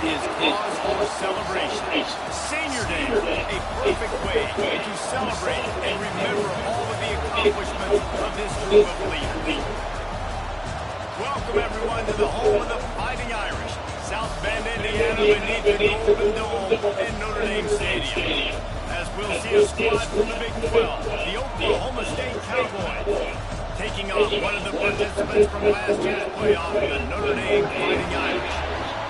is cause for celebration. Senior Day, a perfect way to celebrate and remember all of the accomplishments of this group of leaders. Welcome, everyone, to the home of the Fighting Irish, South Bend, Indiana, beneath the Golden Dome and Notre Dame Stadium. As we'll see a squad from the Big 12, the Oklahoma State Cowboys, taking on one of the participants from last year's playoff, the Notre Dame Fighting Irish.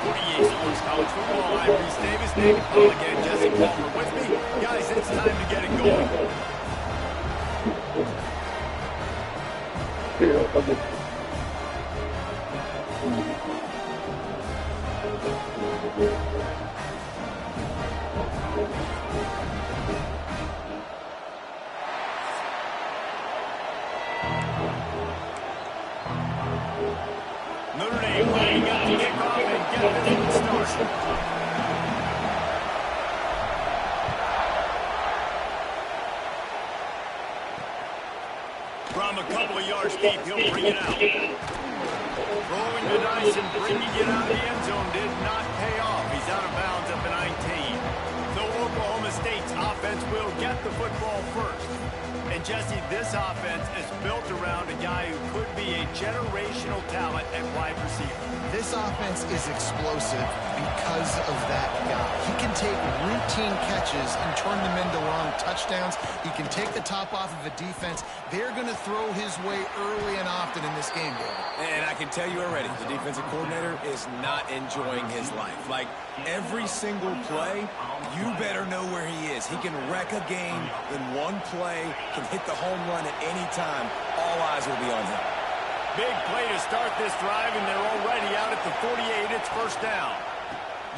48 Sports College Football, I'm Reese Davis, David Polligan, Jesse Palmer with me. Guys, it's time to get it going. Notre Dame lining up to kick off and get this one started. From a couple of yards deep, he'll bring it out. Throwing the dice and bringing it out of the end zone did not pay off. He's out of bounds up at 19. So Oklahoma State's offense will get the football first. And Jesse, this offense is built around a guy who could be a generational talent at wide receiver. This offense is explosive because of that guy. He can take routine catches and turn them into long touchdowns. He can take the top off of a defense. They're going to throw his way early and often in this game, David. And I can tell you already, the defensive coordinator is not enjoying his life. Like, every single play, you better know where he is. He can wreck a game in one play, can hit the home run at any time. All eyes will be on him. Big play to start this drive, and they're already out at the 48. It's first down.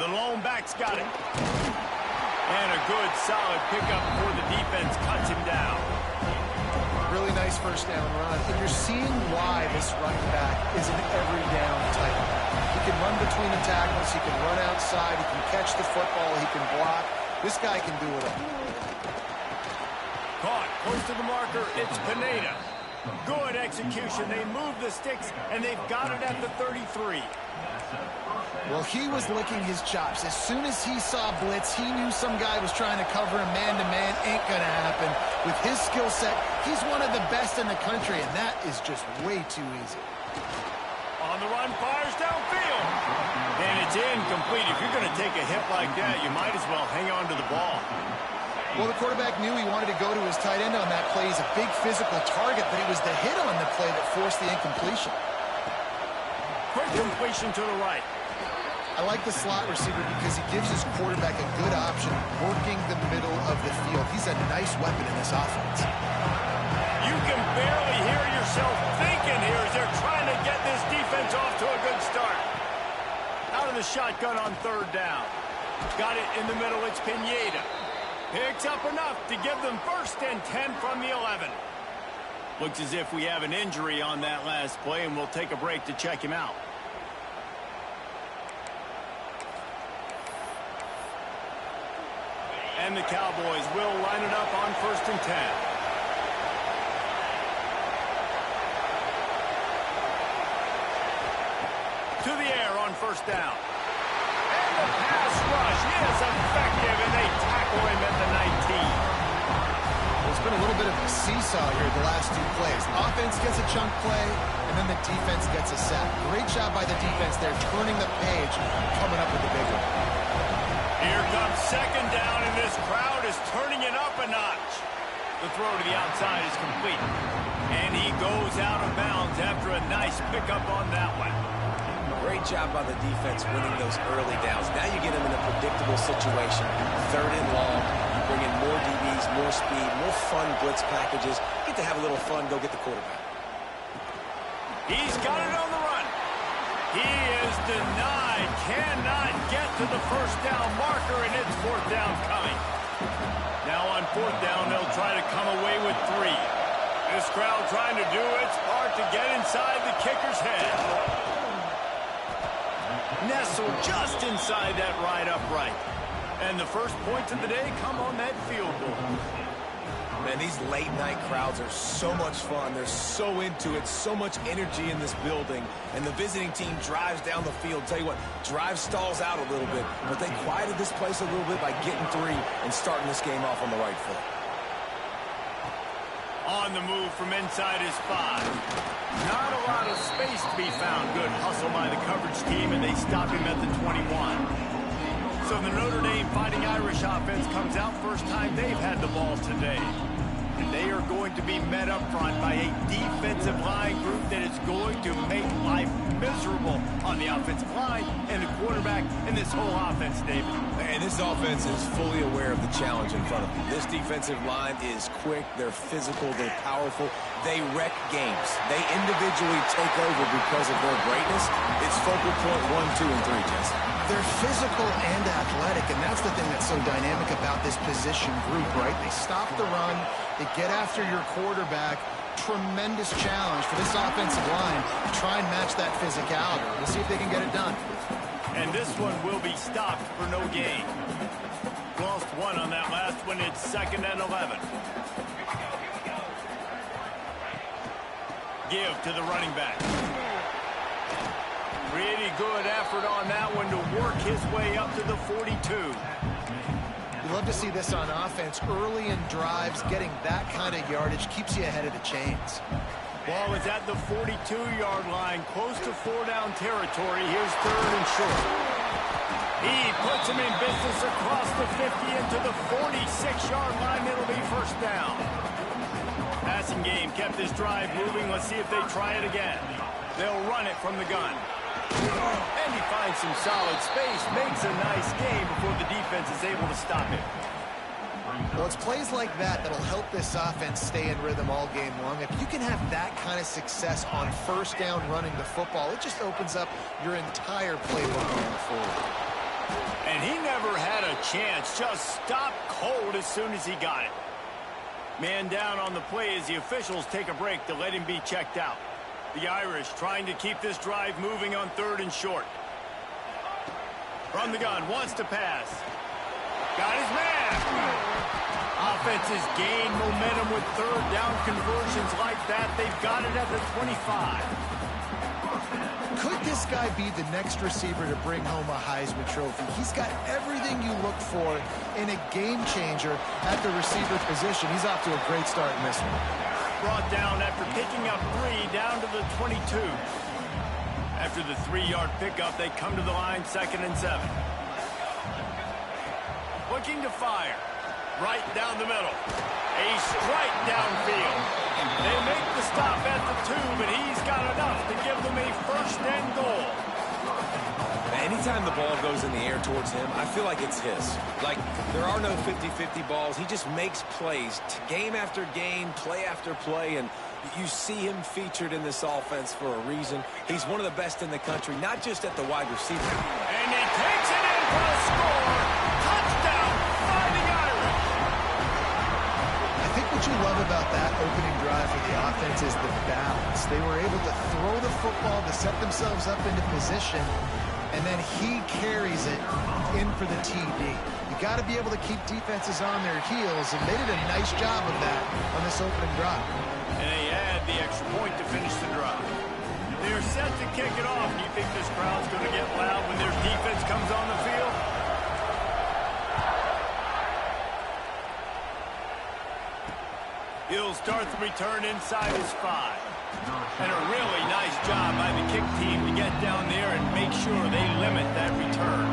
The lone back's got it. And a good, solid pickup before the defense cuts him down. Really nice first down run. And you're seeing why this running back is an every down type. He can run between the tackles. He can run outside. He can catch the football. He can block. This guy can do it all. Caught close to the marker. It's Pineda. Good execution. They move the sticks, and they've got it at the 33. Well, he was licking his chops. As soon as he saw blitz, he knew some guy was trying to cover him man-to-man. Ain't going to happen. With his skill set, he's one of the best in the country, and that is just way too easy. On the run, fires downfield. And it's incomplete. If you're going to take a hit like that, you might as well hang on to the ball. Well, the quarterback knew he wanted to go to his tight end on that play. He's a big physical target, but it was the hit on the play that forced the incompletion. Quick completion to the right. I like the slot receiver because he gives his quarterback a good option working the middle of the field. He's a nice weapon in this offense. You can barely hear yourself thinking here as they're trying to get this defense off to a good start. Out of the shotgun on third down. Got it in the middle. It's Pineda. Picks up enough to give them first and 10 from the 11. Looks as if we have an injury on that last play, and we'll take a break to check him out. And the Cowboys will line it up on first and 10. To the air on first down. And the pass rush is effective, and they tackle him at the 19. It's been a little bit of a seesaw here the last two plays. Offense gets a chunk play, and then the defense gets a sack. Great job by the defense there, turning the page, coming up with the big one. Here comes second down, and this crowd is turning it up a notch. The throw to the outside is complete. And he goes out of bounds after a nice pickup on that one. Great job by the defense winning those early downs. Now you get them in a predictable situation. Third and long. You bring in more DBs, more speed, more fun blitz packages. Get to have a little fun. Go get the quarterback. He's got it on the run. He is denied. Cannot get to the first down marker, and it's fourth down coming. Now on fourth down, they'll try to come away with 3. This crowd trying to do its part to get inside the kicker's head. Nestled just inside that right upright. And the first points of the day come on that field goal. Man, these late-night crowds are so much fun. They're so into it, so much energy in this building. And the visiting team drives down the field. Tell you what, drive stalls out a little bit, but they quieted this place a little bit by getting 3 and starting this game off on the right foot. On the move from inside his 5. Not a lot of space to be found. Good hustle by the coverage team, and they stop him at the 21. So the Notre Dame Fighting Irish offense comes out first time they've had the ball today. And they are going to be met up front by a defensive line group that is going to make life miserable on the offensive line and the quarterback and this whole offense, David. And this offense is fully aware of the challenge in front of them. This defensive line is quick, they're physical, they're powerful. They wreck games. They individually take over because of their greatness. It's focal point 1, 2, and 3, Jesse. They're physical and athletic, and that's the thing that's so dynamic about this position group, right? They stop the run, they get after your quarterback. Tremendous challenge for this offensive line to try and match that physicality. We'll see if they can get it done. And this one will be stopped for no gain. Lost 1 on that last one. It's 2nd and 11. Give to the running back. Pretty good effort on that one to work his way up to the 42. You love to see this on offense. Early in drives, getting that kind of yardage keeps you ahead of the chains. Ball is at the 42-yard line, close to 4-down territory. Here's 3rd and short. He puts him in business across the 50 into the 46-yard line. It'll be 1st down. Passing game kept this drive moving. Let's see if they try it again. They'll run it from the gun. And he finds some solid space, makes a nice game before the defense is able to stop him. Well, it's plays like that that'll help this offense stay in rhythm all game long. If you can have that kind of success on 1st down running the football, it just opens up your entire playbook going forward. And he never had a chance, just stopped cold as soon as he got it. Man down on the play as the officials take a break to let him be checked out. The Irish trying to keep this drive moving on 3rd and short. From the gun, wants to pass. Got his man. Offenses gain momentum with 3rd down conversions like that. They've got it at the 25. Could this guy be the next receiver to bring home a Heisman Trophy? He's got everything you look for in a game changer at the receiver position. He's off to a great start in this one. Brought down after picking up 3 down to the 22. After the 3-yard pickup, they come to the line 2nd and 7. Looking to fire. Right down the middle. A strike downfield. They make the stop at the 2, but he's got enough to give them a 1st and goal. Anytime the ball goes in the air towards him, I feel like it's his. Like, there are no 50-50 balls. He just makes plays, game after game, play after play, and you see him featured in this offense for a reason. He's one of the best in the country, not just at the wide receiver. And he takes it in for a score. Touchdown, Fighting Irish. I think what you love about that opening drive for the offense is the balance. They were able to throw the football to set themselves up into position, and then he carries it in for the TD. You got to be able to keep defenses on their heels, and they did a nice job of that on this opening drive. And they add the extra point to finish the drive. They're set to kick it off. Do you think this crowd's going to get loud when their defense comes on the field? He'll start the return inside his 5. And a really nice job by the kick team to get down there and make sure they limit that return.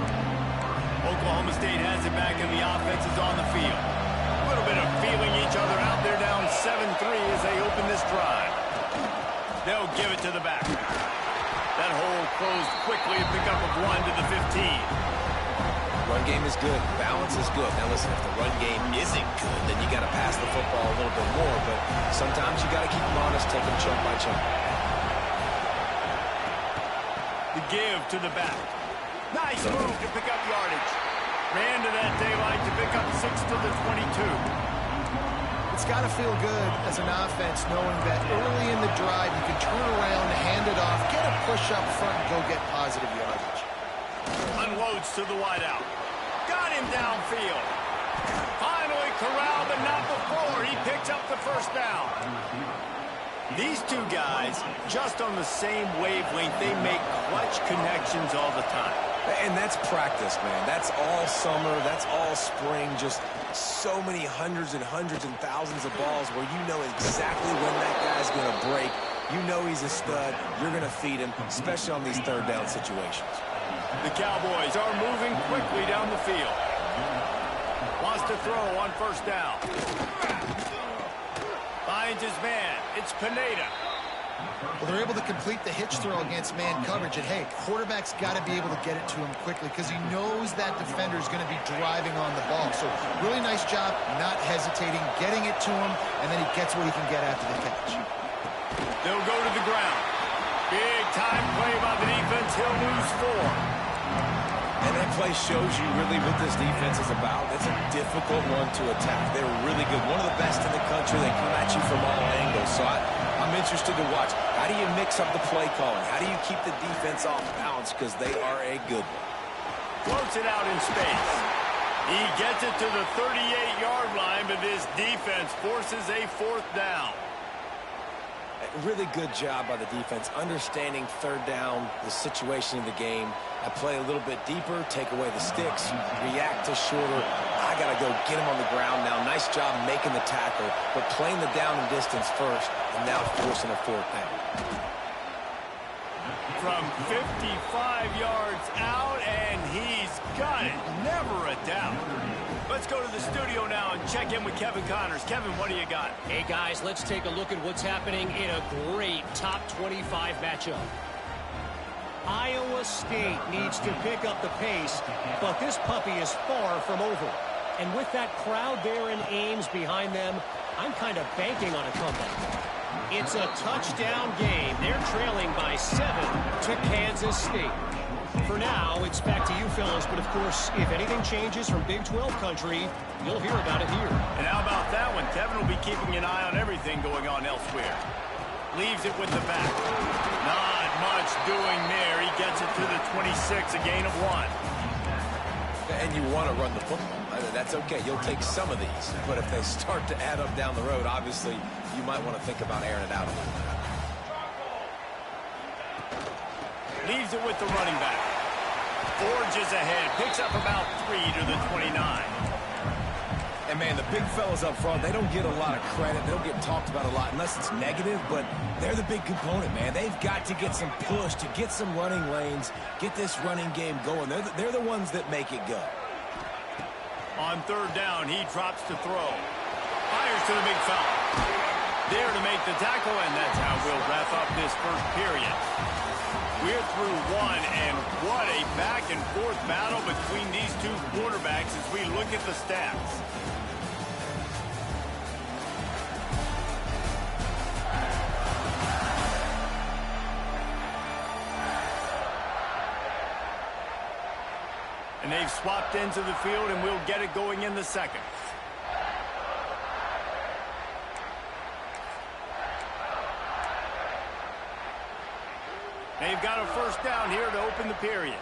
Oklahoma State has it back and the offense is on the field. A little bit of feeling each other out there, down 7-3 as they open this drive. They'll give it to the back. That hole closed quickly, a pickup of 1 to the 15. Run game is good. Balance is good. Now listen, if the run game isn't good, then you got to pass the football a little bit more. But sometimes you got to keep them honest, take them chunk by chunk. The give to the back. Nice move to pick up yardage. Ran to that daylight to pick up 6 to the 22. It's got to feel good as an offense knowing that early in the drive you can turn around, hand it off, get a push up front, and go get positive yardage. Unloads to the wideout. Got him downfield. Finally corralled, but not before. He picks up the first down. These two guys, just on the same wavelength, they make clutch connections all the time. And that's practice, man. That's all summer. That's all spring. Just so many hundreds and thousands of balls where you know exactly when that guy's going to break. You know he's a stud. You're going to feed him, especially on these third down situations. The Cowboys are moving quickly down the field. Wants to throw on first down. Finds his man. It's Pineda. Well, they're able to complete the hitch throw against man coverage. And, hey, quarterback's got to be able to get it to him quickly because he knows that defender is going to be driving on the ball. So really nice job not hesitating, getting it to him, and then he gets what he can get after the catch. They'll go to the ground. Big time play by the defense. He'll lose 4. And that play shows you really what this defense is about. It's a difficult one to attack. They're really good. One of the best in the country. They come at you from all angles. So I'm interested to watch. How do you mix up the play calling? How do you keep the defense off balance? Because they are a good one. Floats it out in space. He gets it to the 38-yard line, but this defense forces a 4th down. Really good job by the defense, understanding third down, the situation of the game. I play a little bit deeper, take away the sticks, react to shorter. I got to go get him on the ground now. Nice job making the tackle, but playing the down and distance first, and now forcing a 4th down. From 55 yards out, and he's got it. Never a doubt. Let's go to the studio now and check in with Kevin Connors. Kevin, what do you got? Hey, guys, let's take a look at what's happening in a great top 25 matchup. Iowa State needs to pick up the pace, but this puppy is far from over. And with that crowd there in Ames behind them, I'm kind of banking on a comeback. It's a touchdown game. They're trailing by 7 to Kansas State. For now, it's back to you fellas, but of course, if anything changes from Big 12 country, you'll hear about it here. And how about that one? Kevin will be keeping an eye on everything going on elsewhere. Leaves it with the back. Not much doing there. He gets it to the 26, a gain of 1. And you want to run the football. That's okay. You'll take some of these. But if they start to add up down the road, obviously, you might want to think about airing it out a little bit. Leaves it with the running back. Forges ahead. Picks up about 3 to the 29. And, man, the big fellas up front, they don't get a lot of credit. They don't get talked about a lot unless it's negative, but they're the big component, man. They've got to get some push, to get some running lanes, get this running game going. They're the ones that make it go. On third down, he drops to throw. Fires to the big fella. There to make the tackle, and that's how we'll wrap up this first period. We're through 1, and what a back-and-forth battle between these two quarterbacks as we look at the stats. And they've swapped into the field, and we'll get it going in the second. They've got a first down here to open the period.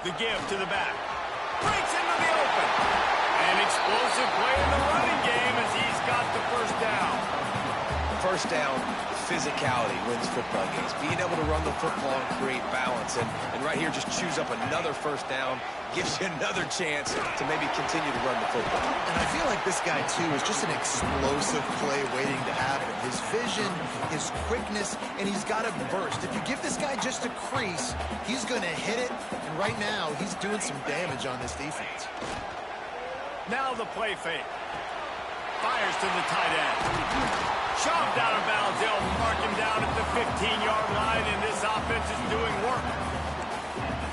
The give to the back. Breaks into the open. An explosive play in the running game as he's got the first down. First down, physicality wins football games. Being able to run the football and create balance. And right here, just choose up another first down. Gives you another chance to maybe continue to run the football. And I feel like this guy, too, is just an explosive play waiting to happen. His vision, his quickness, and he's got a burst. If you give this guy just a crease, he's going to hit it. And right now, he's doing some damage on this defense. Now the play fake. Fires to the tight end. Shoved out of bounds. They'll mark him down at the 15-yard line, and this offense is doing work.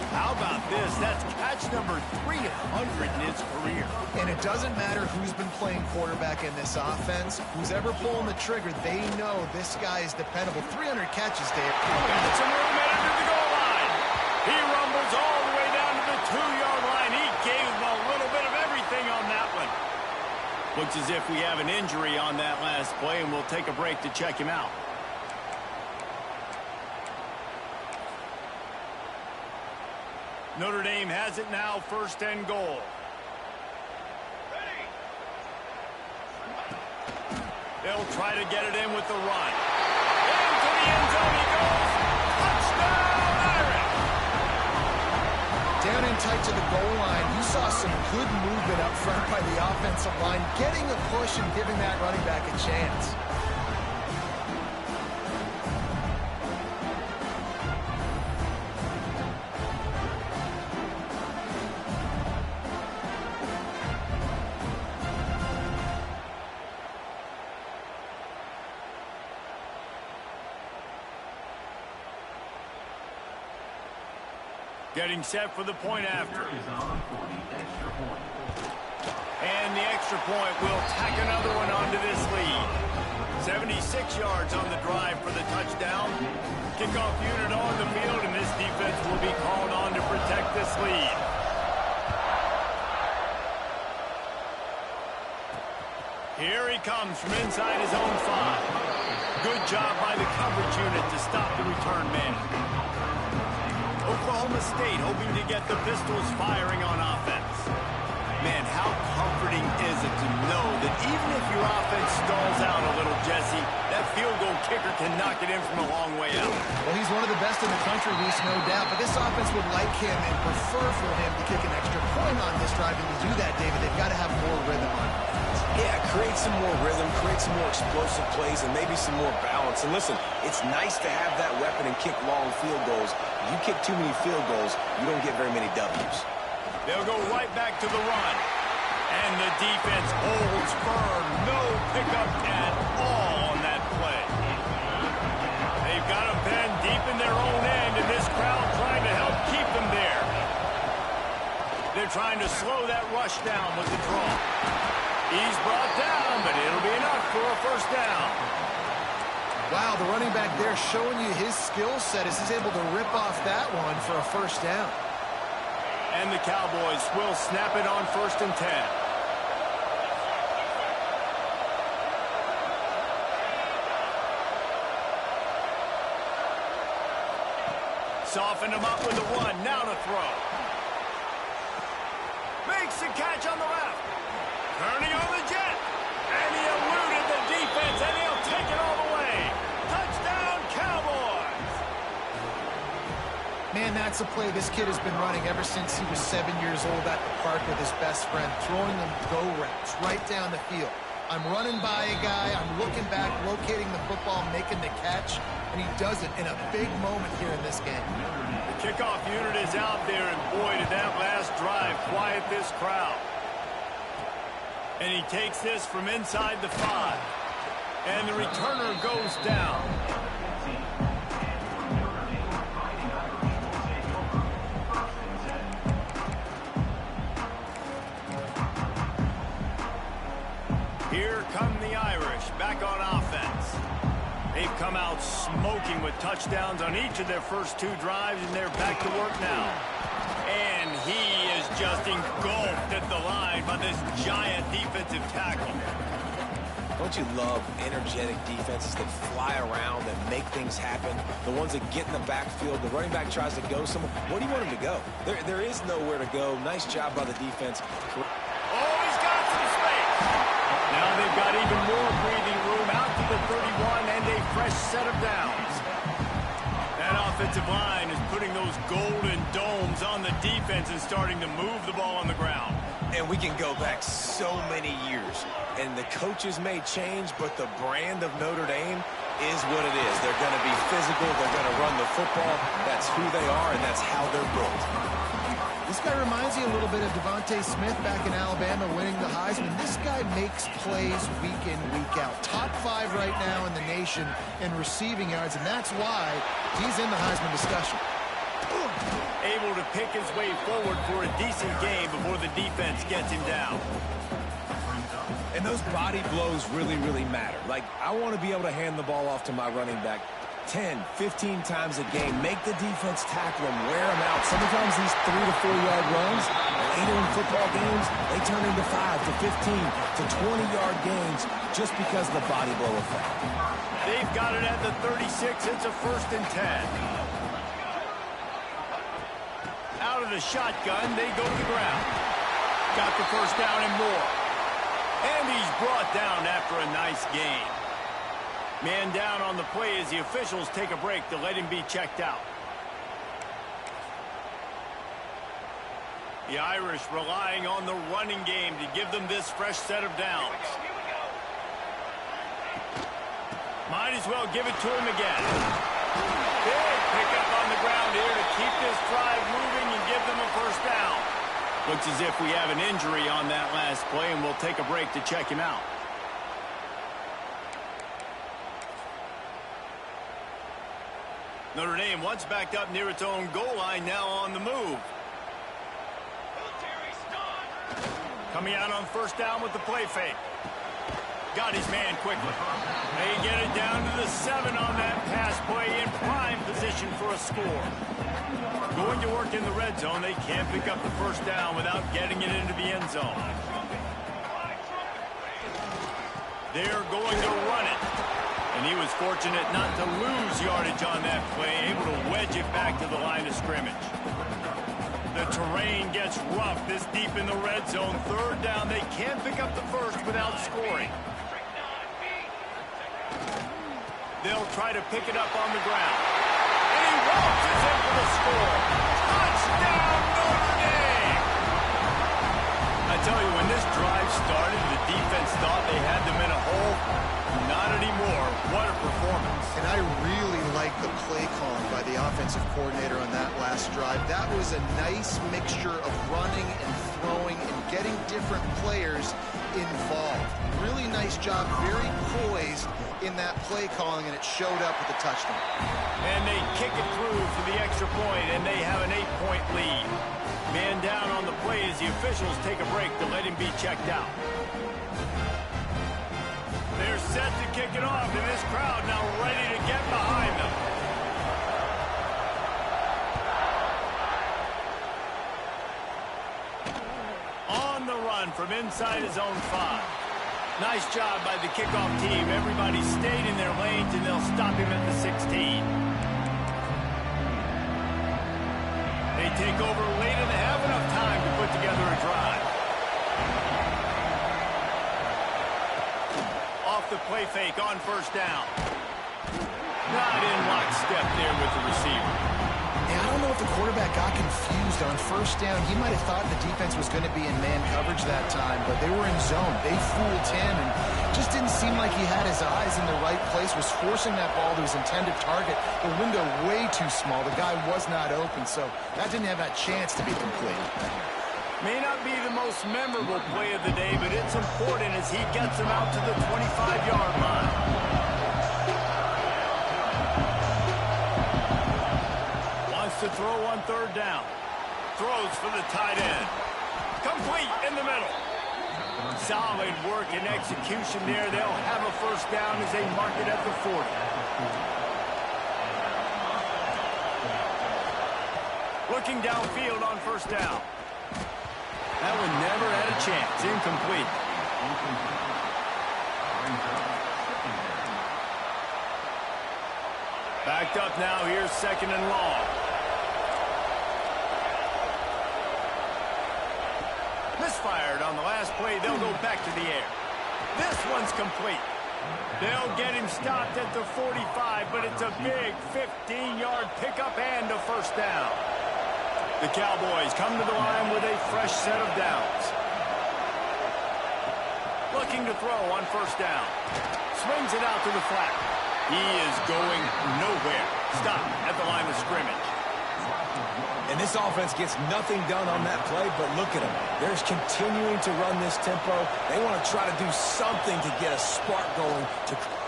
How about this? That's catch number 300 in his career. And it doesn't matter who's been playing quarterback in this offense. Who's ever pulling the trigger, they know this guy is dependable. 300 catches, Dave. Got some room under the goal line. He rumbles all the way down to the 2-yard line. He gave him a little bit of everything on that one. Looks as if we have an injury on that last play, and we'll take a break to check him out. Notre Dame has it now, 1st and goal. They'll try to get it in with the run. Into the end zone he goes. Touchdown, Irish! Down in tight to the goal line, you saw some good movement up front by the offensive line, getting a push and giving that running back a chance. Getting set for the point after. And the extra point will tack another one onto this lead. 76 yards on the drive for the touchdown. Kickoff unit on the field, and this defense will be called on to protect this lead. Here he comes from inside his own 5. Good job by the coverage unit to stop the return man. Oklahoma State hoping to get the Pistols firing on offense. Man, how comforting is it to know that even if your offense stalls out a little, Jesse, that field goal kicker can knock it in from a long way out. Well, he's one of the best in the country, Reese, no doubt. But this offense would like him and prefer for him to kick an extra point on this drive. And to do that, David, they've got to have more rhythm on offense. Yeah, create some more rhythm, create some more explosive plays, and maybe some more balance. And listen, it's nice to have that weapon and kick long field goals. If you kick too many field goals, you don't get very many W's. They'll go right back to the run. And the defense holds firm. No pickup at all on that play. They've got them pinned deep in their own end, and this crowd trying to help keep them there. They're trying to slow that rush down with the draw. He's brought down, but it'll be enough for a 1st down. Wow, the running back there showing you his skill set as he's able to rip off that one for a 1st down. And the Cowboys will snap it on 1st and 10. Soften him up with the run. Now to throw. Makes the catch on the left. Turning on the jet. And he eluded the defense, and he'll take it all the way. Touchdown, Cowboys! Man, that's a play this kid has been running ever since he was 7 years old at the park with his best friend, throwing them go routes right down the field. I'm running by a guy, I'm looking back, locating the football, making the catch, and he does it in a big moment here in this game. The kickoff unit is out there, and boy, did that last drive quiet this crowd. And he takes this from inside the 5. And the returner goes down. Here come the Irish back on offense. They've come out smoking with touchdowns on each of their first 2 drives, and they're back to work now. And he is just engulfed at the line by this giant defensive tackle. Don't you love energetic defenses that fly around and make things happen? The ones that get in the backfield, the running back tries to go somewhere. Where do you want him to go? There is nowhere to go. Nice job by the defense. Oh, he's got some space. Now they've got even more breathing room out to the 31 and a fresh set of downs. That offensive line is putting those golden domes on the defense and starting to move the ball on the ground. And we can go back so many years. And the coaches may change, but the brand of Notre Dame is what it is. They're going to be physical. They're going to run the football. That's who they are, and that's how they're built. This guy reminds you a little bit of Devontae Smith back in Alabama winning the Heisman. This guy makes plays week in, week out. Top 5 right now in the nation in receiving yards, and that's why he's in the Heisman discussion. Able to pick his way forward for a decent game before the defense gets him down. And those body blows really, really matter. Like, I want to be able to hand the ball off to my running back 10, 15 times a game. Make the defense tackle him, wear him out. Sometimes these 3 to 4 yard runs, later in football games, they turn into 5 to 15 to 20-yard gains just because of the body blow effect. They've got it at the 36. It's a 1st and 10. Out of the shotgun, they go to the ground. Got the first down and more. And he's brought down after a nice gain. Man down on the play as the officials take a break to let him be checked out. The Irish relying on the running game to give them this fresh set of downs. Might as well give it to him again. Big pickup on the ground here to keep this drive moving and give them a first down. Looks as if we have an injury on that last play, and we'll take a break to check him out. Notre Dame once backed up near its own goal line, now on the move. Coming out on first down with the play fake. Got his man quickly. They get it down to the 7 on that pass play, in prime position for a score. Going to work in the red zone, they can't pick up the first down without getting it into the end zone. They're going to run it. And he was fortunate not to lose yardage on that play, able to wedge it back to the line of scrimmage. The terrain gets rough this deep in the red zone. Third down, they can't pick up the first without scoring. They'll try to pick it up on the ground. And he waltzes in for the score. Touchdown, Notre Dame! I tell you, when this drive started, the defense thought they had them in a hole. Not anymore. What a performance. And I really like the play calling by the offensive coordinator on that last drive. That was a nice mixture of running and throwing and getting different players involved. Really nice job, very poised in that play calling, and it showed up with a touchdown. And they kick it through for the extra point, and they have an 8-point lead. Man down on the play as the officials take a break to let him be checked out. They're set to kick it off, and this crowd now ready to get behind them. On the run from inside his own 5. Nice job by the kickoff team. Everybody stayed in their lanes, and they'll stop him at the 16. They take over late, and they have enough time to put together a drive. Off the play fake on first down. Not in lockstep there with the receiver. Yeah, I don't know if the quarterback got confused on first down. He might have thought the defense was going to be in man coverage that time, but they were in zone. They fooled him, and just didn't seem like he had his eyes in the right place, was forcing that ball to his intended target. The window way too small. The guy was not open, so that didn't have that chance to be complete. May not be the most memorable play of the day, but it's important as he gets him out to the 25-yard line. To throw on third down. Throws for the tight end. Complete in the middle. Solid work and execution there. They'll have a first down as they mark it at the 40. Looking downfield on first down. That one never had a chance. Incomplete. Backed up now. Here's second and long. Misfired on the last play. They'll go back to the air. This one's complete. They'll get him stopped at the 45, but it's a big 15-yard pickup and a first down. The Cowboys come to the line with a fresh set of downs. Looking to throw on first down. Swings it out to the flat. He is going nowhere. Stop at the line of scrimmage. And this offense gets nothing done on that play, but look at them. They're continuing to run this tempo. They want to try to do something to get a spark going.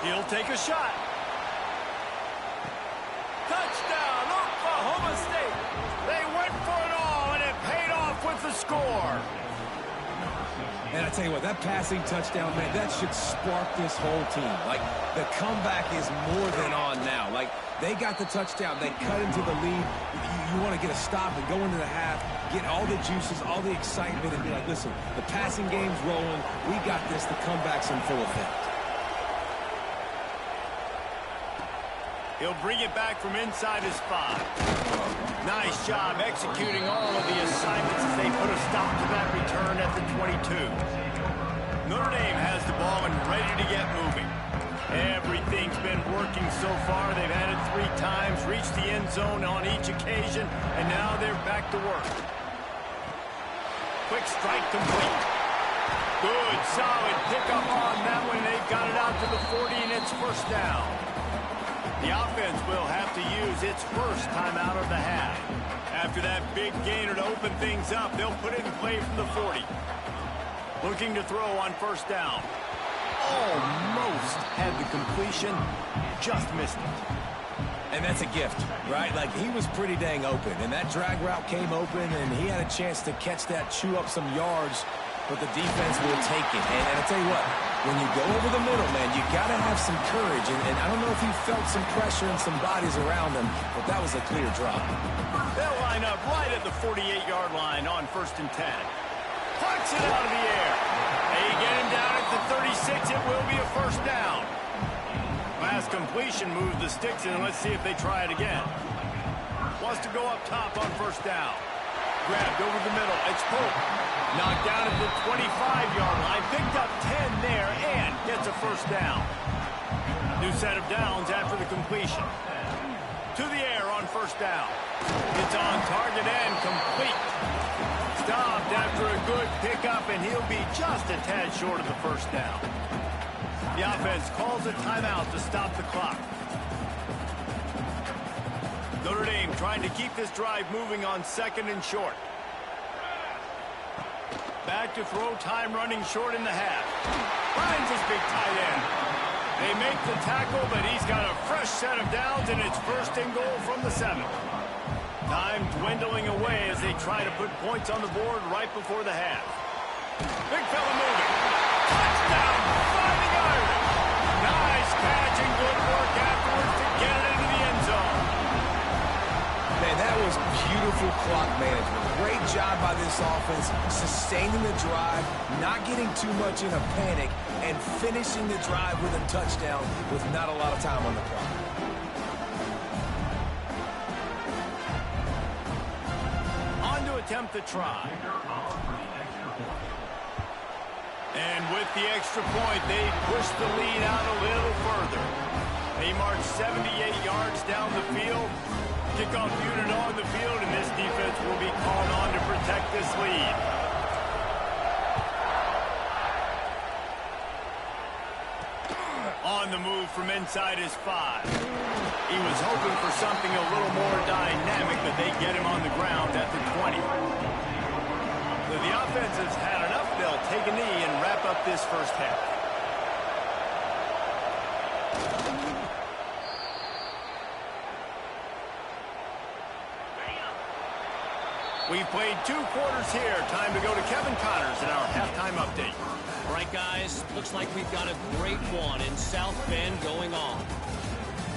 He'll take a shot. Touchdown, Oklahoma State. They went for it all, and it paid off with the score. And I tell you what, that passing touchdown, man, that should spark this whole team. Like, the comeback is more than on now. Like, they got the touchdown. They cut into the lead. You want to get a stop and go into the half, get all the juices, all the excitement, and be like, listen, the passing game's rolling. We got this. The comeback's in full effect. He'll bring it back from inside his 5. Nice job executing all of the assignments as they put a stop to that return at the 22. Notre Dame has the ball and ready to get moving. Everything's been working so far. They've had it 3 times, reached the end zone on each occasion, and now they're back to work. Quick strike complete. Good, solid pickup on that one. They've got it out to the 40, and it's first down. The offense will have to use its first timeout of the half. After that big gainer to open things up, they'll put it in play from the 40. Looking to throw on first down. Almost had the completion, just missed it. And that's a gift, right? Like, he was pretty dang open, and that drag route came open, and he had a chance to catch that, chew up some yards, but the defense will take it. And I tell you what, when you go over the middle, man, you got to have some courage. And I don't know if he felt some pressure and some bodies around him, but that was a clear drop. They'll line up right at the 48-yard line on 1st and 10. Plucks it out of the air. They get him down at the 36. It will be a first down. Last completion moves the sticks in. Let's see if they try it again. Wants to go up top on first down. Grabbed over the middle. It's Pope. Knocked down at the 25-yard line. Picked up 10 there and gets a first down. New set of downs after the completion. To the air on first down. It's on target and complete. Stopped after a good pickup, and he'll be just a tad short of the first down. The offense calls a timeout to stop the clock. Notre Dame trying to keep this drive moving on 2nd and short. Back to throw, time running short in the half. Finds his big tight end. They make the tackle, but he's got a fresh set of downs, and it's 1st and goal from the 7. Time dwindling away as they try to put points on the board right before the half. Big fella moving. Touchdown, Fighting Irish. Nice catch and good work afterwards to get it into the end zone. Man, that was beautiful clock management. Great job by this offense, sustaining the drive, not getting too much in a panic, and finishing the drive with a touchdown with not a lot of time on the clock. Attempt to try. And with the extra point, they push the lead out a little further. They march 78 yards down the field. Kickoff unit on the field, and this defense will be called on to protect this lead. On the move from inside his 5. He was hoping for something a little more dynamic, but they get him on the ground at the 20. So the offense has had enough. They'll take a knee and wrap up this first half. We've played 2 quarters here. Time to go to Kevin Connors in our halftime update. All right, guys, looks like we've got a great one in South Bend going on.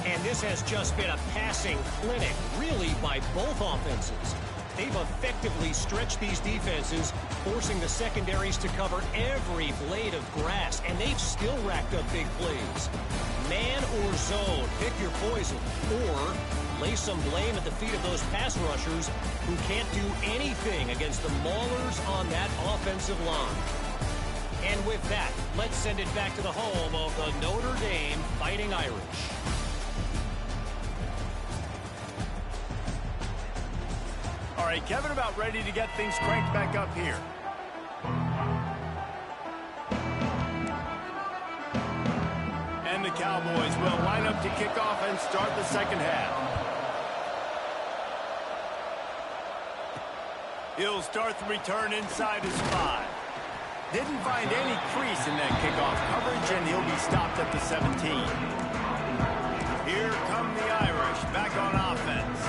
And this has just been a passing clinic, really, by both offenses. They've effectively stretched these defenses, forcing the secondaries to cover every blade of grass, and they've still racked up big plays. Man or zone, pick your poison, or lay some blame at the feet of those pass rushers who can't do anything against the maulers on that offensive line. And with that, let's send it back to the home of the Notre Dame Fighting Irish. All right, Kevin, about ready to get things cranked back up here. And the Cowboys will line up to kick off and start the second half. He'll start the return inside his 5. Didn't find any crease in that kickoff coverage, and he'll be stopped at the 17. Here come the Irish back on offense.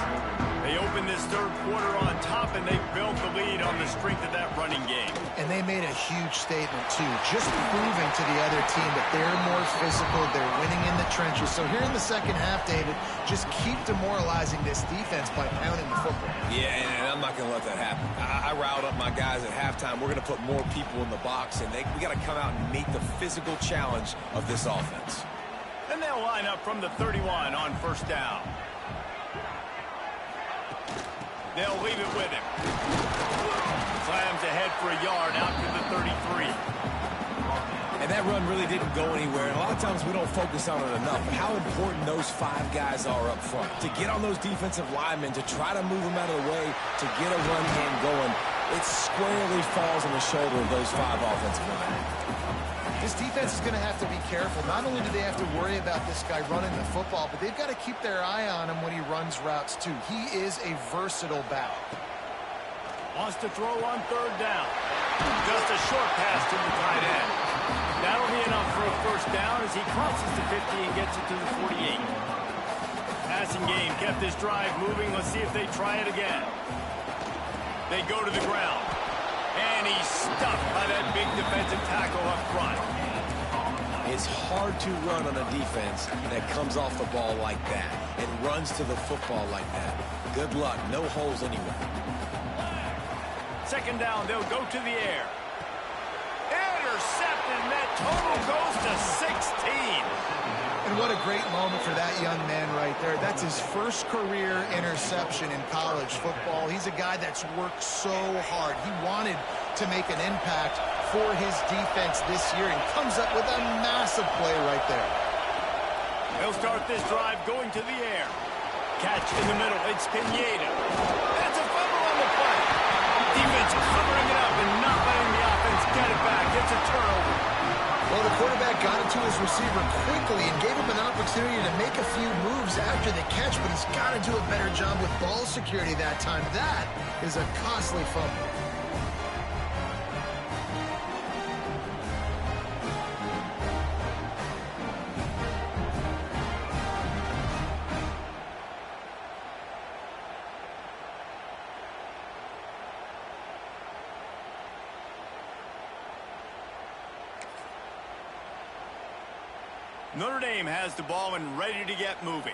They open this third quarter on top, and they built the lead on the strength of that running game. And they made a huge statement, too, just proving to the other team that they're more physical, they're winning in the trenches. So here in the second half, David, just keep demoralizing this defense by pounding the football. Yeah, and I'm not going to let that happen. I riled up my guys at halftime. We're going to put more people in the box, and we got to come out and meet the physical challenge of this offense. And they'll line up from the 31 on first down. They'll leave it with him. Slams ahead for a yard out to the 33. And that run really didn't go anywhere. And a lot of times we don't focus on it enough. But how important those 5 guys are up front. To get on those defensive linemen, to try to move them out of the way, to get a run game going, it squarely falls on the shoulder of those 5 offensive linemen. This defense is going to have to be careful. Not only do they have to worry about this guy running the football, but they've got to keep their eye on him when he runs routes too. He is a versatile back. Wants to throw on third down. Just a short pass to the tight end. That'll be enough for a first down as he crosses the 50 and gets it to the 48. Passing game kept this drive moving. Let's see if they try it again. They go to the ground. And he's stuffed by that big defensive tackle up front. It's hard to run on a defense that comes off the ball like that and runs to the football like that. Good luck. No holes anywhere. Second down, they'll go to the air. Intercepted, and that total goes to 16. And what a great moment for that young man right there. That's his first career interception in college football. He's a guy that's worked so hard. He wanted to make an impact for his defense this year and comes up with a massive play right there. They'll start this drive going to the air. Catch in the middle. It's Pineda. That's a fumble on the play. Defense covering it up and not letting the offense get it back. It's a turnover. Well, the quarterback got it to his receiver quickly and gave him an opportunity to make a few moves after the catch, but he's got to do a better job with ball security that time. That is a costly fumble. Notre Dame has the ball and ready to get moving.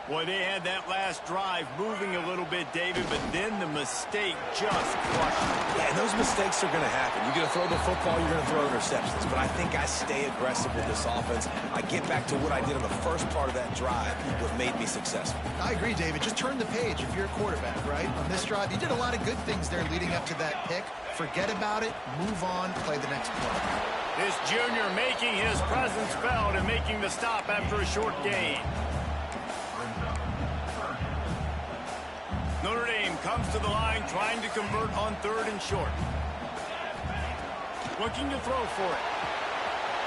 Boy, they had that last drive moving a little bit, David, but then the mistake just crushed them. Yeah, and those mistakes are going to happen. You're going to throw the football, you're going to throw interceptions. But I think I stay aggressive with this offense. I get back to what I did on the first part of that drive, what made me successful. I agree, David. Just turn the page if you're a quarterback, right? On this drive, you did a lot of good things there leading up to that pick. Forget about it, move on, play the next play. This junior making his presence felt and making the stop after a short gain. Notre Dame comes to the line trying to convert on third and short. Looking to throw for it.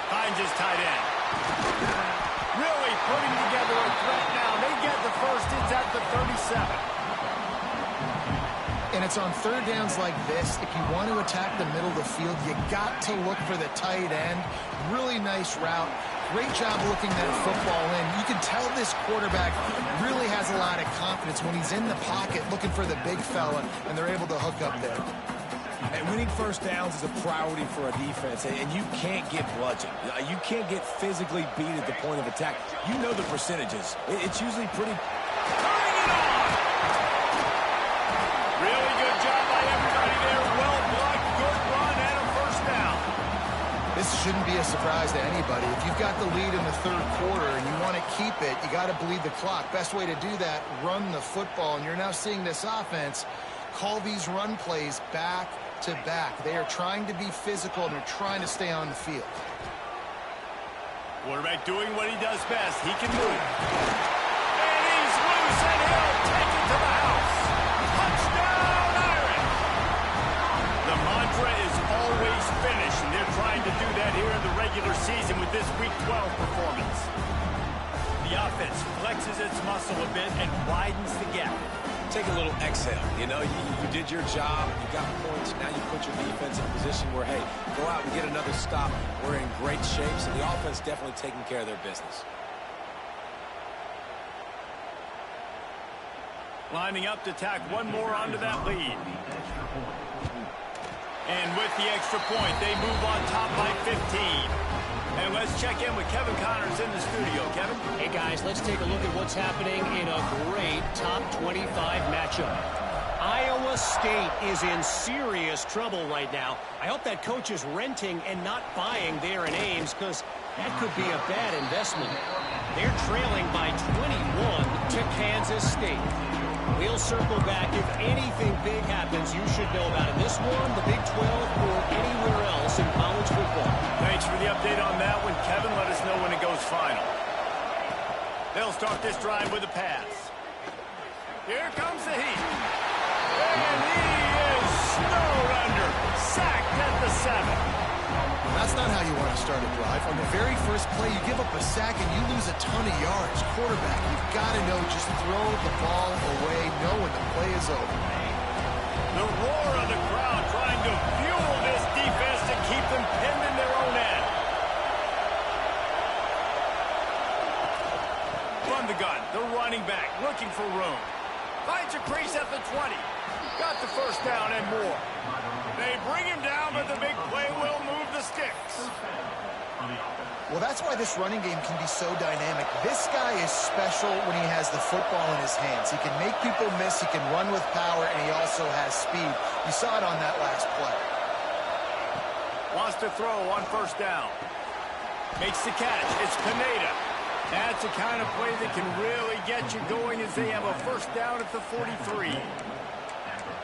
Finds his tight end. Really putting together a threat now. They get the first. It's at the 37. And it's on third downs like this. If you want to attack the middle of the field, you got to look for the tight end. Really nice route. Great job looking that football in. You can tell this quarterback really has a lot of confidence when he's in the pocket looking for the big fella, and they're able to hook up there. And winning first downs is a priority for a defense, and you can't get bludgeoned. You can't get physically beat at the point of attack. You know the percentages. It's usually pretty... Turning it on! Really good job by everybody there. Well blocked, good run, and a first down. This shouldn't be a surprise to anybody. If you've got the lead in the third quarter and you want to keep it, you got to bleed the clock. Best way to do that, run the football. And you're now seeing this offense call these run plays back to back. They are trying to be physical, and they're trying to stay on the field. Quarterback doing what he does best. He can move. And he's loose, and he'll take it to the house. Touchdown, Irish! The mantra is always finish, and they're trying to do that here in the regular season with this Week 12 performance. The offense flexes its muscle a bit and widens the gap. Take a little exhale. You know, you did your job. You got points. Now you put your defense in a position where, hey, go out and get another stop. We're in great shape, so the offense definitely taking care of their business. Lining up to tack one more onto that lead. And with the extra point, they move on top by 15. And let's check in with Kevin Connors in the studio. Kevin? Hey, guys, let's take a look at what's happening in a great top 25 matchup. Iowa State is in serious trouble right now. I hope that coach is renting and not buying there in Ames, because that could be a bad investment. They're trailing by 21 to Kansas State. We'll circle back. If anything big happens, you should know about it. This one, the Big 12, or anywhere else in college football. Thanks for the update on that one, Kevin. Let us know when it goes final. They'll start this drive with a pass. Here comes the heat. And he is snowed under. Sacked at the 7. That's not how you want to start a drive. On the very first play, you give up a sack and you lose a ton of yards. Quarterback, you've got to know, just throw the ball away, know when the play is over. The roar of the crowd trying to fuel this defense to keep them pinned in their own end. From the gun, the running back looking for room. Finds a crease at the 20. Got the first down and more. They bring him down, but the big play will move the sticks. Well, that's why this running game can be so dynamic. This guy is special when he has the football in his hands. He can make people miss, he can run with power, and he also has speed. You saw it on that last play. Wants to throw on first down. Makes the catch. It's Pineda. That's the kind of play that can really get you going as they have a first down at the 43.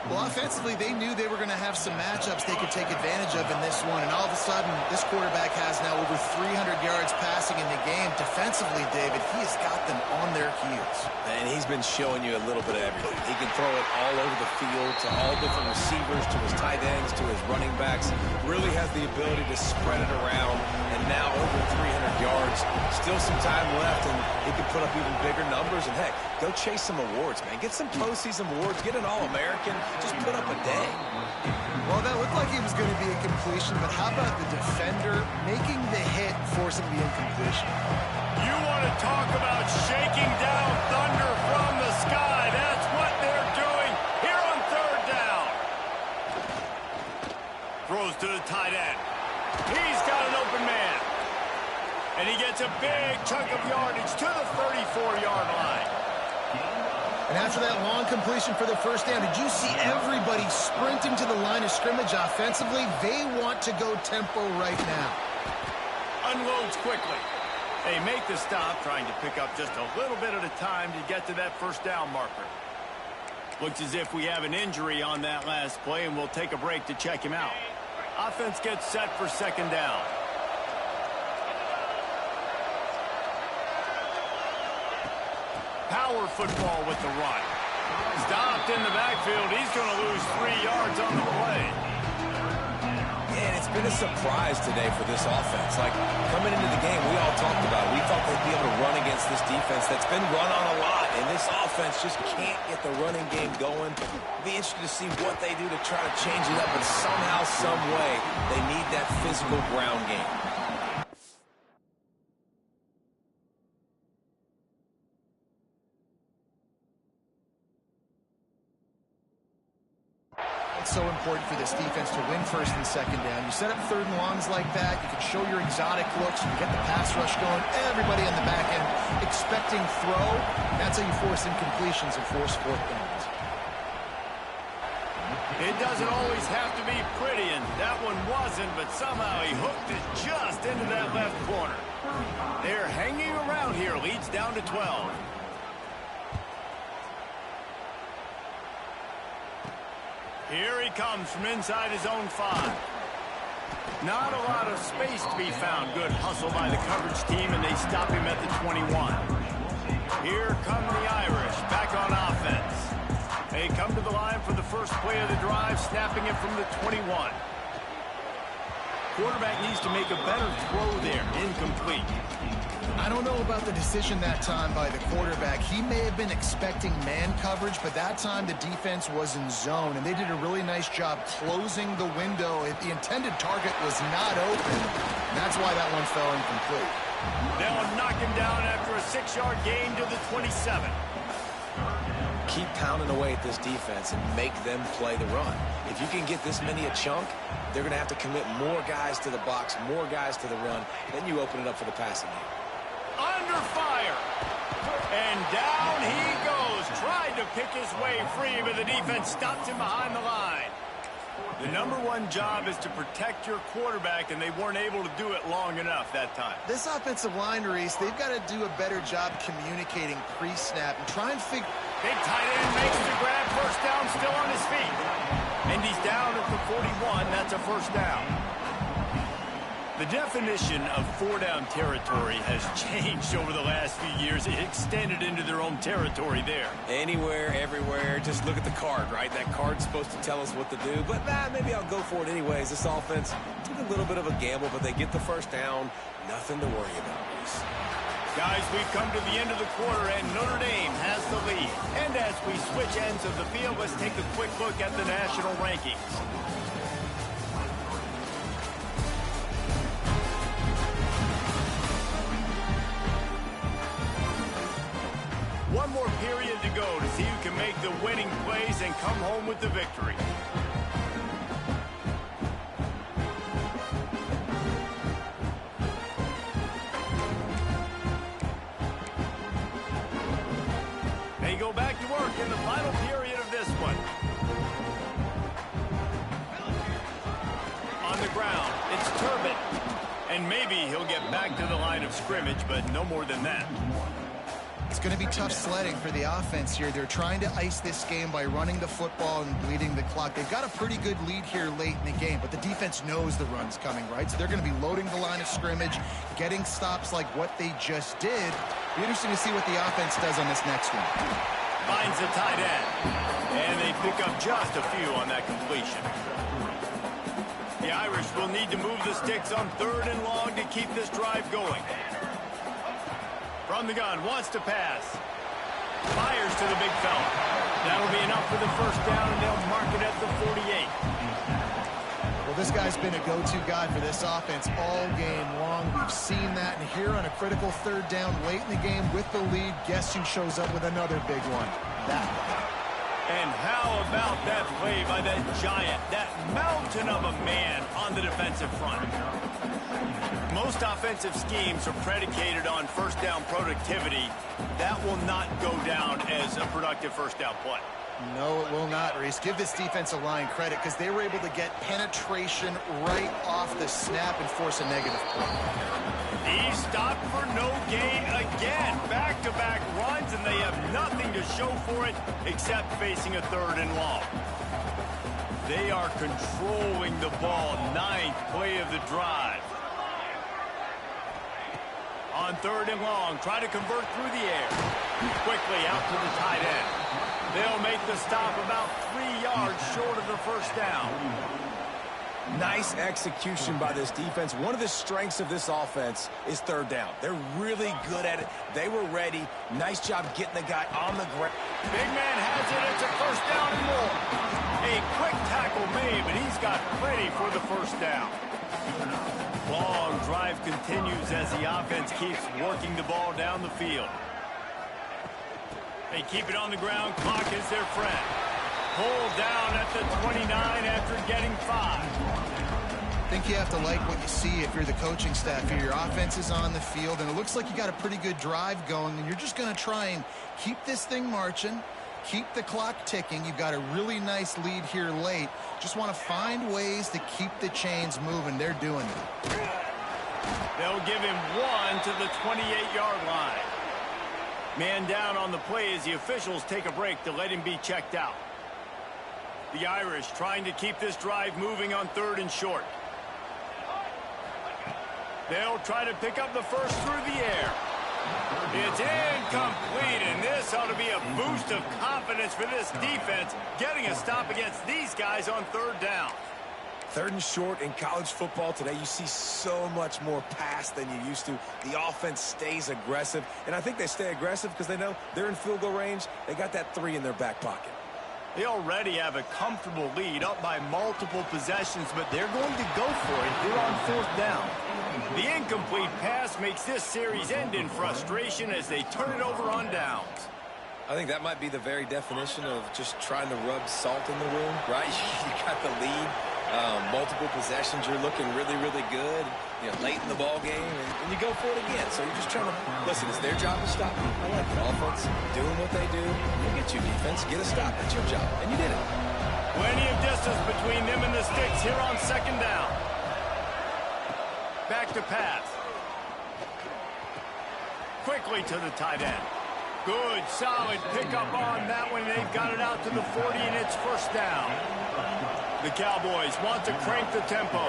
Well, offensively, they knew they were going to have some matchups they could take advantage of in this one, and all of a sudden, this quarterback has now over 300 yards passing in the game. Defensively, David, he has got them on their heels. And he's been showing you a little bit of everything. He can throw it all over the field to all different receivers, to his tight ends, to his running backs. Really has the ability to spread it around, and now over 300 yards. Still some time left, and he can put up even bigger numbers. And, heck, go chase some awards, man. Get some postseason awards. Get an All-American. Just put up a day. Well, that looked like it was going to be a completion, but how about the defender making the hit, forcing the incompletion? You want to talk about shaking down thunder from the sky. That's what they're doing here on third down. Throws to the tight end. He's got an open man. And he gets a big chunk of yardage to the 34-yard line. And after that long completion for the first down, did you see everybody sprinting to the line of scrimmage offensively? They want to go tempo right now. Unloads quickly. They make the stop, trying to pick up just a little bit at a time to get to that first down marker. Looks as if we have an injury on that last play, and we'll take a break to check him out. Offense gets set for second down. Power football with the run. Stopped in the backfield. He's going to lose 3 yards on the play. And it's been a surprise today for this offense. Like, coming into the game, we all talked about it. We thought they'd be able to run against this defense that's been run on a lot. And this offense just can't get the running game going. It'll be interesting to see what they do to try to change it up. But somehow, some way, they need that physical ground game. So important for this defense to win first and second down. You set up third and longs like that, you can show your exotic looks, you can get the pass rush going, everybody on the back end expecting throw. That's how you force incompletions and force fourth downs. It doesn't always have to be pretty, and that one wasn't, but somehow he hooked it just into that left corner. They're hanging around here, leads down to 12. Here he comes from inside his own 5. Not a lot of space to be found. Good hustle by the coverage team, and they stop him at the 21. Here come the Irish, back on offense. They come to the line for the first play of the drive, snapping it from the 21. Quarterback needs to make a better throw there. Incomplete. I don't know about the decision that time by the quarterback. He may have been expecting man coverage, but that time the defense was in zone, and they did a really nice job closing the window. The intended target was not open, and that's why that one fell incomplete. They'll knock him down after a 6-yard gain to the 27. Keep pounding away at this defense and make them play the run. If you can get this many a chunk, they're going to have to commit more guys to the box, more guys to the run. Then you open it up for the passing game. Under fire. And down he goes. Tried to pick his way free, but the defense stops him behind the line. The #1 job is to protect your quarterback, and they weren't able to do it long enough that time. This offensive line, Reese, they've got to do a better job communicating pre-snap and try and figure... Big tight end makes the grab. First down, still on his feet. And he's down at the 41. That's a first down. The definition of four-down territory has changed over the last few years. It extended into their own territory there. Anywhere, everywhere, just look at the card, right? That card's supposed to tell us what to do, but maybe I'll go for it anyways. This offense took a little bit of a gamble, but they get the first down. Nothing to worry about, Reese. Guys, we've come to the end of the quarter, and Notre Dame has the lead. And as we switch ends of the field, let's take a quick look at the national rankings. One more period to go to see who can make the winning plays and come home with the victory. They go back to work in the final period of this one. On the ground, it's Turbin. And maybe he'll get back to the line of scrimmage, but no more than that. It's going to be tough sledding for the offense here. They're trying to ice this game by running the football and bleeding the clock. They've got a pretty good lead here late in the game, but the defense knows the run's coming, right? So they're going to be loading the line of scrimmage, getting stops like what they just did. Be interesting to see what the offense does on this next one. Finds the tight end, and they pick up just a few on that completion. The Irish will need to move the sticks on 3rd and long to keep this drive going. From the gun, wants to pass. Fires to the big fella. That'll be enough for the first down, and they'll mark it at the 48. Well, this guy's been a go-to guy for this offense all game long. We've seen that, and here on a critical 3rd down late in the game with the lead, guess who shows up with another big one? That one. And how about that play by that giant, that mountain of a man on the defensive front? Most offensive schemes are predicated on first down productivity. That will not go down as a productive first down play. No, it will not, Reese. Give this defensive line credit because they were able to get penetration right off the snap and force a negative play. He stopped for no gain again. Back-to-back runs, and they have nothing to show for it except facing a 3rd and long. They are controlling the ball. 9th play of the drive. On 3rd and long, try to convert through the air. Quickly out to the tight end. They'll make the stop about 3 yards short of the first down. Nice execution by this defense. One of the strengths of this offense is 3rd down. They're really good at it. They were ready. Nice job getting the guy on the ground. Big man has it. It's a first down and more. A quick tackle made, but he's got plenty for the first down. Long drive continues as the offense keeps working the ball down the field. They keep it on the ground. Clock is their friend. Pulled down at the 29 after getting 5. I think you have to like what you see if you're the coaching staff here. Your offense is on the field, and it looks like you got a pretty good drive going, and you're just going to try and keep this thing marching, keep the clock ticking. You've got a really nice lead here late. Just want to find ways to keep the chains moving. They're doing it. They'll give him 1 to the 28-yard line. Man down on the play as the officials take a break to let him be checked out. The Irish trying to keep this drive moving on 3rd and short. They'll try to pick up the first through the air. It's incomplete, and this ought to be a boost of confidence for this defense, getting a stop against these guys on 3rd down. 3rd and short in college football today, you see so much more pass than you used to. The offense stays aggressive, and I think they stay aggressive because they know they're in field goal range. They got that 3 in their back pocket. They already have a comfortable lead up by multiple possessions, but they're going to go for it here on 4th down. The incomplete pass makes this series end in frustration as they turn it over on downs. I think that might be the very definition of just trying to rub salt in the wound, right? You got the lead, multiple possessions, you're looking really, really good, you know, late in the ball game, and you go for it again. So you're just trying to, listen, it's their job to stop you. I like it. Offense doing what they do. Look at you, defense. Get a stop. That's your job, and you did it. Plenty of distance between them and the sticks here on second down. Back to pass. Quickly to the tight end. Good, solid pickup on that one. They've got it out to the 40, and it's first down. The Cowboys want to crank the tempo.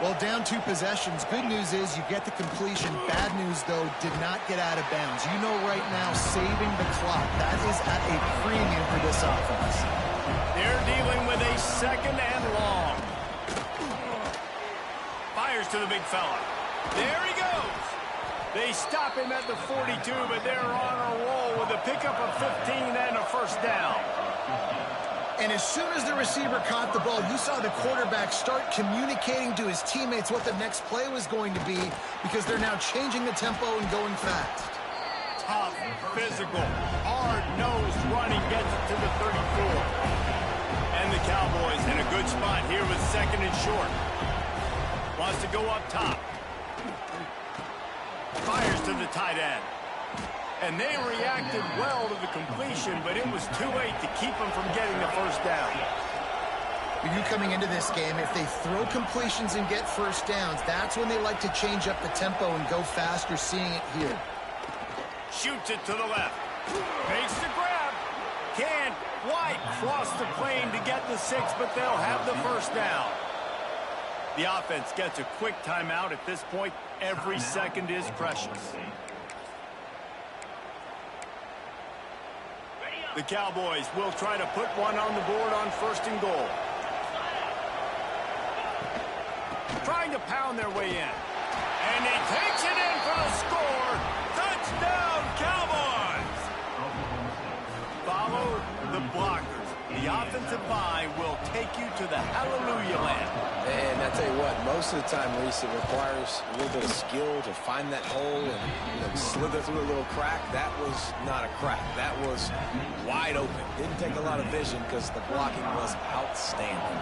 Well, down 2 possessions. Good news is you get the completion. Bad news, though, did not get out of bounds. You know right now, saving the clock, that is at a premium for this offense. They're dealing with a second and long. Fires to the big fella. There he goes. They stop him at the 42, but they're on a roll with a pickup of 15 and a first down. And as soon as the receiver caught the ball, you saw the quarterback start communicating to his teammates what the next play was going to be, because they're now changing the tempo and going fast. Tough, physical, hard-nosed running gets it to the 34. And the Cowboys in a good spot here with second and short. Wants to go up top. Fires to the tight end. And they reacted well to the completion, but it was too late to keep them from getting the first down. For you coming into this game, if they throw completions and get first downs, that's when they like to change up the tempo and go fast. You're seeing it here. Shoots it to the left. Makes the grab. Can't quite cross the plane to get the 6, but they'll have the first down. The offense gets a quick timeout at this point. Every second is precious. The Cowboys will try to put one on the board on first and goal. Trying to pound their way in. And he takes it in for the score. Touchdown, Cowboys! Follow the blockers. The offensive line will take you to the hallelujah land. And I tell you what, most of the time, Reese, it requires a little bit of skill to find that hole and slither through a little crack. That was not a crack. That was wide open. Didn't take a lot of vision because the blocking was outstanding.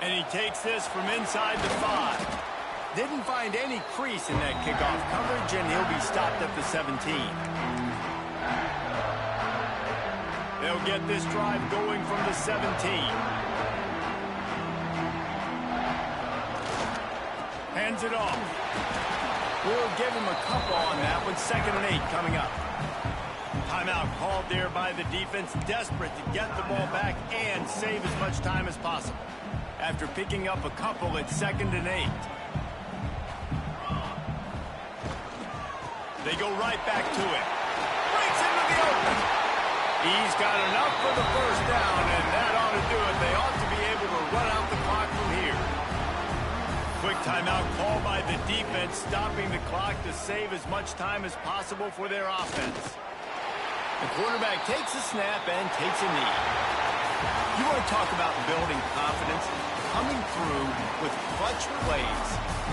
And he takes this from inside the 5. Didn't find any crease in that kickoff coverage, and he'll be stopped at the 17. They'll get this drive going from the 17. Hands it off. We'll give him a couple on that with 2nd and 8 coming up. Timeout called there by the defense, desperate to get the ball back and save as much time as possible. After picking up a couple at 2nd and 8. They go right back to it. Breaks into the open. He's got enough for the first down, and that ought to do it. They ought to be able to run out the clock from here. Quick timeout called by the defense, stopping the clock to save as much time as possible for their offense. The quarterback takes a snap and takes a knee. You want to talk about building confidence? Coming through with clutch plays,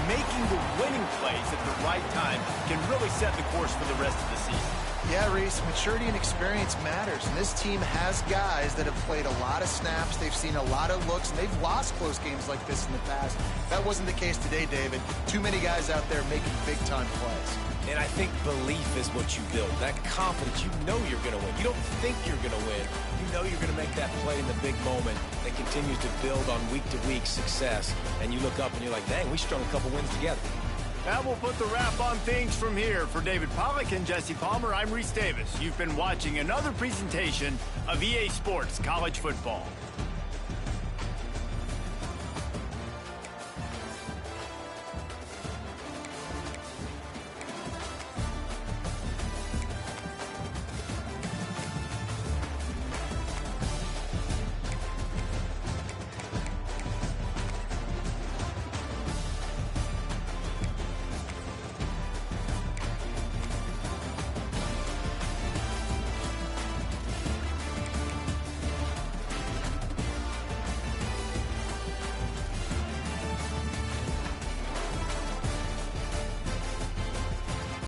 making the winning plays at the right time can really set the course for the rest of the season. Yeah, Reese, maturity and experience matters, and this team has guys that have played a lot of snaps. They've seen a lot of looks, and they've lost close games like this in the past. That wasn't the case today, David. Too many guys out there making big-time plays. And I think belief is what you build. That confidence, you know you're going to win. You don't think you're going to win. You know you're going to make that play in the big moment that continues to build on week-to-week success. And you look up and you're like, dang, we strung a couple wins together. That will put the wrap on things from here. For David Pollack and Jesse Palmer, I'm Reese Davis. You've been watching another presentation of EA Sports College Football.